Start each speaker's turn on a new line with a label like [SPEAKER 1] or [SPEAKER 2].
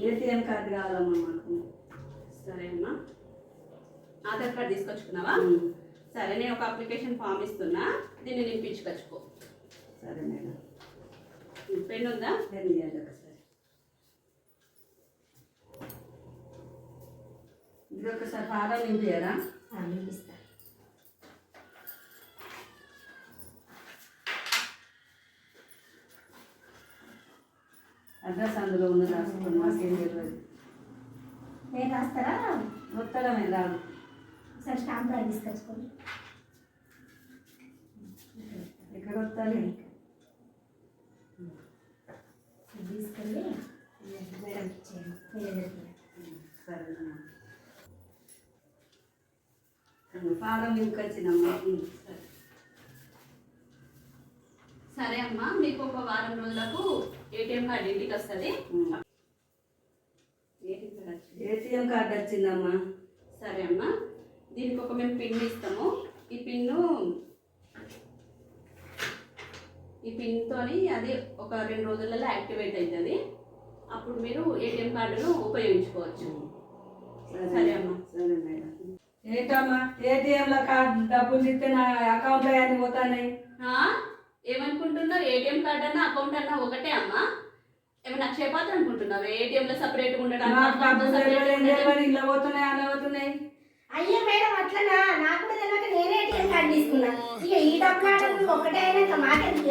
[SPEAKER 1] ATM card కావాలమ్మా మాకు.
[SPEAKER 2] సరే అమ్మా, ఆధార్ కార్డు తీసుకొచ్చుకున్నావా? సరే, నేను ఒక అప్లికేషన్ ఫామ్ ఇస్తున్నా, దీన్ని నింపించుకొచ్చుకో.
[SPEAKER 1] సరే మేడం.
[SPEAKER 2] పెన్ ఉందా?
[SPEAKER 1] పెన్ ఇవ్వండి ఒకసారి. ఇది ఒకసారి ఫారం నింపారా?
[SPEAKER 3] నింపిస్తా.
[SPEAKER 1] అడ్రస్ అందులో ఉన్న రాసుకోండి, మాకేం తెలియదు.
[SPEAKER 3] నేను రాస్తారా?
[SPEAKER 1] మొత్తమే రాదు.
[SPEAKER 3] ఒకసారి స్టాంప్ ప్యాడ్ తీసుకొచ్చుకోండి.
[SPEAKER 1] ఎక్కడ వస్తాను?
[SPEAKER 3] తీసుకెళ్ళి మేడం ఇచ్చేయండి. మీరు ఎదురుకి.
[SPEAKER 1] సరేనమ్మా. ఫారం నింపుకొచ్చినమ్మా.
[SPEAKER 2] సరే. సరే అమ్మా, మీకు ఒక వారం రోజులకు ఏటీఎం కార్డు ఇంటికి వస్తుంది.
[SPEAKER 1] ఏటీఎం కార్డు వచ్చిందమ్మా.
[SPEAKER 2] సరే అమ్మా, దీనికి ఒక మేము పిన్ ఇస్తాము. ఈ పిన్తోని అది ఒక 2 రోజులలో యాక్టివేట్ అవుతుంది. అప్పుడు మీరు ఏటీఎం కార్డును ఉపయోగించుకోవచ్చు. సరే అమ్మా.
[SPEAKER 1] సరే మేడం. ఏంటమ్మా, ఏటీఎంలో కార్డు డబ్బులు ఇస్తే నా అకౌంట్లో అన్ని పోతున్నాయి.
[SPEAKER 2] ఏమనుకుంటున్నావు? ఏటీఎం కార్డు అన్నా అకౌంట్ అన్నా ఒకటే అమ్మా. ఏమైనా క్షేపాత్ర అనుకుంటున్నావు? ఏటీఎంలో సపరేట్గా
[SPEAKER 1] ఉండడం ఇలా పోతున్నాయి, అలా పోతున్నాయి.
[SPEAKER 3] అయ్యో మేడం, అట్లనా? నాకు కూడా తెలియక నేనే ఏటీఎం కార్డు తీసుకున్నా. ఇక ఈ డబ్బు ఒకటే అయినా మాకెందుకు?